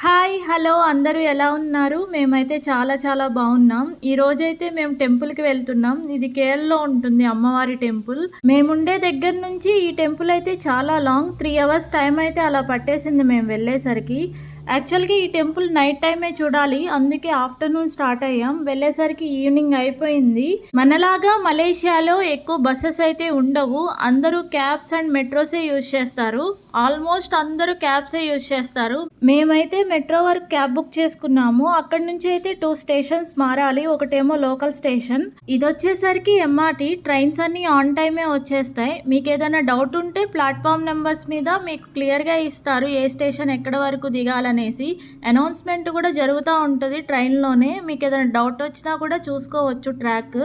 Hi! Hello! అందరూ ఎలా ఉన్నారు? మేమైతే చాలా చాలా బావున్నాం. ఈరోజైతే మేము టెంపుల్‌కి వెళ్తున్నాం. ఇది కేరళలో ఉంటుంది అమ్మవారి టెంపుల్. మేముండే దగ్గర నుంచి ఈ టెంపుల్ అయితే చాలా లాంగ్ 3 అవర్స్ టైం అయితే అలా పట్టేసింది మేము వెళ్ళేసరికి. యాక్చువల్‌గా ఈ టెంపుల్ నైట్ టైమే చూడాలి. అందుకే ఆఫ్టర్‌నూన్ స్టార్ట్ అయ్యాం. వెళ్ళేసరికి ఈవినింగ్ అయిపోయింది. మనలాగా మలేషియాలో ఎక్కువ బసెస్ అయితే ఉండవు. అందరూ క్యాబ్స్ అండ్ మెట్రోసే యూజ్ చేస్తారు. ఆల్మోస్ట్ అందరూ క్యాబ్సే యూజ్ చేస్తారు. మేమైతే మెట్రో వరకు క్యాబ్ బుక్ చేసుకున్నాము. అక్కడి నుంచి అయితే 2 స్టేషన్స్ మారాలి. ఒకటేమో లోకల్ స్టేషన్. ఇదొచ్చేసరికి ఎంఆర్టీ. ట్రైన్స్ అన్నీ ఆన్ టైమే వచ్చేస్తాయి. మీకు ఏదైనా డౌట్ ఉంటే ప్లాట్‌ఫామ్ నెంబర్స్ మీద మీకు క్లియర్‌గా ఇస్తారు. ఏ స్టేషన్ ఎక్కడ వరకు దిగాలనేసి. అనౌన్స్‌మెంట్ కూడా జరుగుతా ఉంటది ట్రైన్‌లోనే. మీకు ఏదైనా డౌట్ వచ్చినా కూడా చూసుకోవచ్చు ట్రాక్.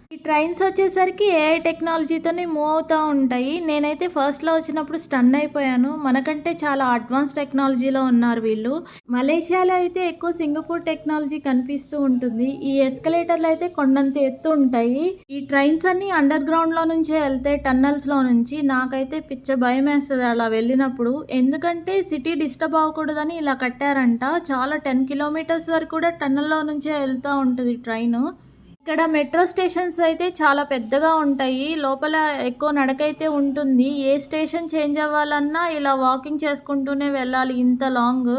ఈ ట్రైన్స్ వచ్చేసరికి ఏఐ టెక్నాలజీతోనే మూవ్ అవుతూ ఉంటాయి. నేనైతే ఫస్ట్‌లో వచ్చినప్పుడు స్టన్ అయిపోయాను. మనకంటే చాలా అడ్వాన్స్ టెక్నాలజీలో ఉన్నారు వీళ్ళు. మలేషియాలో అయితే ఎక్కువ సింగపూర్ టెక్నాలజీ కనిపిస్తూ ఉంటుంది. ఈ ఎస్కలేటర్లు అయితే కొండంత ఎత్తు ఉంటాయి. ఈ ట్రైన్స్ అన్నీ అండర్ గ్రౌండ్‌లో నుంచే వెళ్తాయి టన్నెల్స్‌లో నుంచి. నాకైతే పిచ్చ భయమేస్తది అలా వెళ్ళినప్పుడు. ఎందుకంటే సిటీ డిస్టర్బ్ అవ్వకూడదని ఇలా కట్టారంట. చాలా 10 కిలోమీటర్స్ వరకు కూడా టన్నెల్‌లో నుంచే వెళ్తూ ఉంటది ట్రైను. ఇక్కడ మెట్రో స్టేషన్స్ అయితే చాలా పెద్దగా ఉంటాయి. లోపల ఎక్కువ నడకైతే ఉంటుంది. ఏ స్టేషన్ చేంజ్ అవ్వాలన్నా ఇలా వాకింగ్ చేసుకుంటూనే వెళ్ళాలి ఇంత లాంగ్.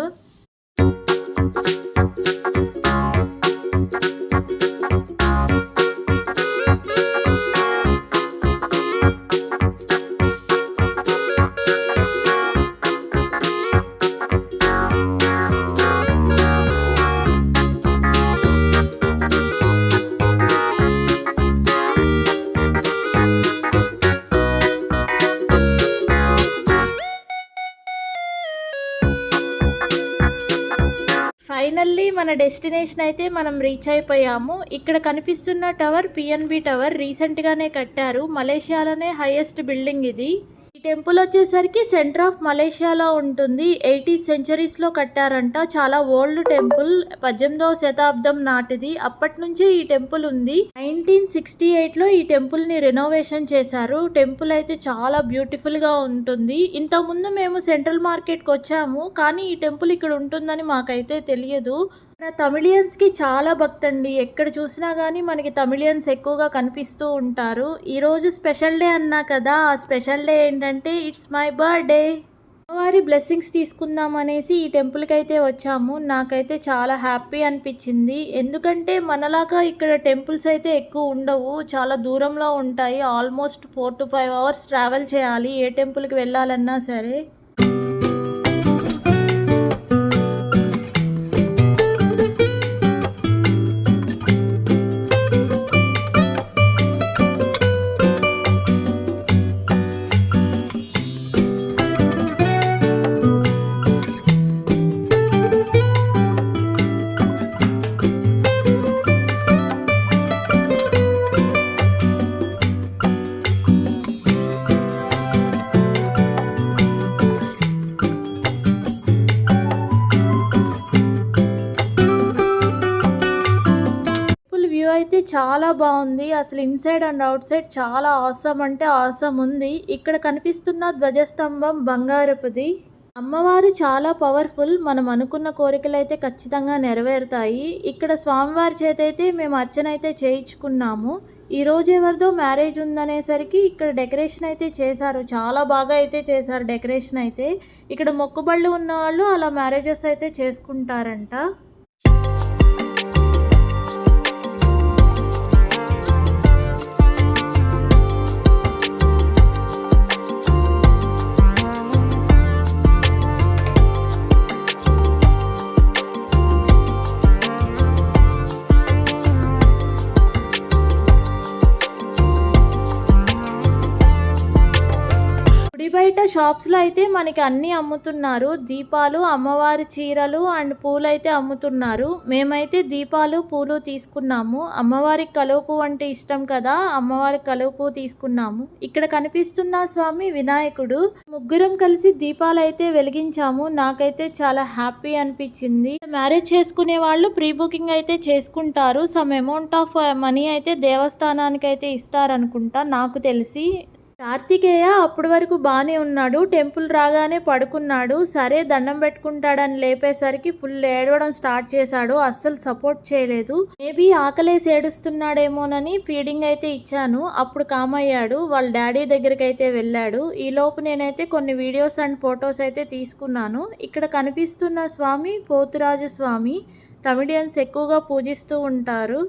ఫైనల్లీ మన డెస్టినేషన్ అయితే మనం రీచ్ అయిపోయాము. ఇక్కడ కనిపిస్తున్న టవర్ పిఎన్బి టవర్ రీసెంట్‌గానే కట్టారు. మలేషియాలోనే హైయెస్ట్ బిల్డింగ్ ఇది. ఈ టెంపుల్ వచ్చేసరికి సెంటర్ ఆఫ్ మలేషియాలో ఉంటుంది. 80th సెంచరీస్‌లో కట్టారంట. చాలా ఓల్డ్ టెంపుల్. 18వ శతాబ్దం నాటిది. అప్పటి నుంచి ఈ టెంపుల్ ఉంది. 1968లో ఈ టెంపుల్‌ని రెనోవేషన్ చేశారు. టెంపుల్ అయితే చాలా బ్యూటిఫుల్‌గా ఉంటుంది. ఇంతకుముందు మేము సెంట్రల్ మార్కెట్‌కి వచ్చాము. కానీ ఈ టెంపుల్ ఇక్కడ ఉంటుందని మాకైతే తెలియదు. మన తమిళియన్స్‌కి చాలా భక్తండి. ఎక్కడ చూసినా గానీ మనకి తమిళియన్స్ ఎక్కువగా కనిపిస్తూ ఉంటారు. ఈరోజు స్పెషల్ డే అన్నా కదా! ఆ స్పెషల్ డే ఏంటంటే ఇట్స్ మై బర్త్‌డే. అమ్మవారి బ్లెస్సింగ్స్ తీసుకుందాం అనేసి ఈ టెంపుల్‌కి అయితే వచ్చాము. నాకైతే చాలా హ్యాపీ అనిపించింది. ఎందుకంటే మనలాగా ఇక్కడ టెంపుల్స్ అయితే ఎక్కువ ఉండవు. చాలా దూరంలో ఉంటాయి. ఆల్మోస్ట్ 4-5 అవర్స్ ట్రావెల్ చేయాలి ఏ టెంపుల్‌కి వెళ్ళాలన్నా సరే. అయితే చాలా బాగుంది. అసలు ఇన్సైడ్ అండ్ అవుట్ సైడ్ చాలా ఆసమ్ అంటే ఆసమ్ ఉంది. ఇక్కడ కనిపిస్తున్న ధ్వజస్తంభం బంగారపుది. అమ్మవారు చాలా పవర్ఫుల్. మనం అనుకున్న కోరికలు అయితే ఖచ్చితంగా నెరవేరుతాయి. ఇక్కడ స్వామివారి చేత అయితే మేము అర్చన అయితే చేయించుకున్నాము. ఈరోజు ఎవరిదో మ్యారేజ్ ఉందనేసరికి ఇక్కడ డెకరేషన్ అయితే చేశారు. చాలా బాగా అయితే చేశారు డెకరేషన్ అయితే. ఇక్కడ మొక్కుబళ్ళు ఉన్న వాళ్ళు అలా మ్యారేజెస్ అయితే చేసుకుంటారంట. బయట షాప్స్లో అయితే మనకి అన్నీ అమ్ముతున్నారు. దీపాలు, అమ్మవారి చీరలు అండ్ పూలు అయితే అమ్ముతున్నారు. మేమైతే దీపాలు, పూలు తీసుకున్నాము. అమ్మవారికి కలువ పువ్వు అంటే ఇష్టం కదా, అమ్మవారికి కలువ పువ్వు తీసుకున్నాము. ఇక్కడ కనిపిస్తున్న స్వామి వినాయకుడు. ముగ్గురం కలిసి దీపాలు అయితే వెలిగించాము. నాకైతే చాలా హ్యాపీ అనిపించింది. మ్యారేజ్ చేసుకునే వాళ్ళు ప్రీ బుకింగ్ అయితే చేసుకుంటారు. సమ్ అమౌంట్ ఆఫ్ మనీ అయితే దేవస్థానానికి అయితే ఇస్తారనుకుంటా నాకు తెలిసి. కార్తికేయ అప్పటి వరకు బాగానే ఉన్నాడు. టెంపుల్ రాగానే పడుకున్నాడు. సరే దండం పెట్టుకుంటాడని లేపేసరికి ఫుల్ ఏడవడం స్టార్ట్ చేశాడు. అస్సలు సపోర్ట్ చేయలేదు. మేబీ ఆకలేసి ఏడుస్తున్నాడేమోనని ఫీడింగ్ అయితే ఇచ్చాను. అప్పుడు కామయ్యాడు. వాళ్ళ డాడీ దగ్గరికి అయితే వెళ్ళాడు. ఈలోపు నేనైతే కొన్ని వీడియోస్ అండ్ ఫొటోస్ అయితే తీసుకున్నాను. ఇక్కడ కనిపిస్తున్న స్వామి పోతురాజు స్వామి. తమిళియన్స్ ఎక్కువగా పూజిస్తూ ఉంటారు.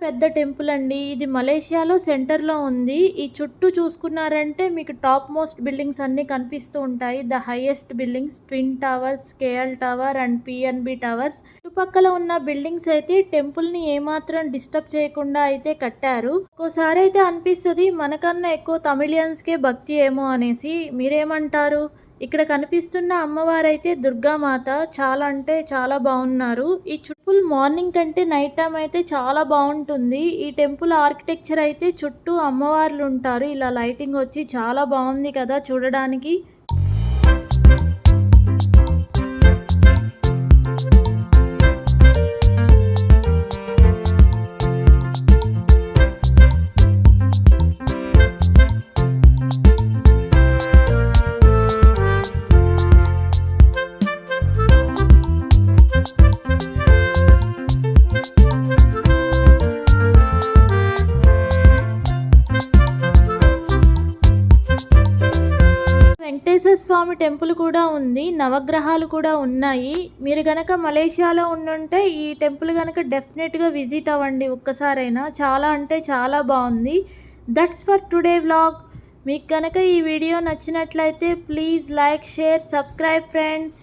పెద్ద టెంపుల్ అండి. ఇది మలేషియాలో సెంటర్లో ఉంది. ఈ చుట్టూ చూసుకున్నారంటే మీకు టాప్ మోస్ట్ బిల్డింగ్స్ అన్నీ కనిపిస్తూ ఉంటాయి. The highest buildings twin towers, KL tower and PNB towers. చుట్టుపక్కల ఉన్న బిల్డింగ్స్ అయితే టెంపుల్ని ఏమాత్రం డిస్టర్బ్ చేయకుండా అయితే కట్టారు. ఒక్కోసారి అయితే అనిపిస్తుంది మనకన్నా ఎక్కువ తమిళియన్స్కే భక్తి ఏమో అనేసి. మీరేమంటారు? ఇక్కడ కనిపిస్తున్న అమ్మవారైతే దుర్గామాత. చాలా అంటే చాలా బాగున్నారు. ఈ టెంపుల్ మార్నింగ్ కంటే నైట్ టైం అయితే చాలా బాగుంటుంది. ఈ టెంపుల్ ఆర్కిటెక్చర్ అయితే చుట్టూ అమ్మవార్లు ఉంటారు. ఇలా లైటింగ్ వచ్చి చాలా బాగుంది కదా చూడడానికి. వెంకటేశ్వర స్వామి టెంపుల్ కూడా ఉంది. నవగ్రహాలు కూడా ఉన్నాయి. మీరు గనక మలేషియాలో ఉండుంటే ఈ టెంపుల్ గనక డెఫినెట్గా విజిట్ అవ్వండి ఒక్కసారైనా. చాలా అంటే చాలా బాగుంది. That's for today vlog. మీకు కనుక ఈ వీడియో నచ్చినట్లయితే please like, share, subscribe friends.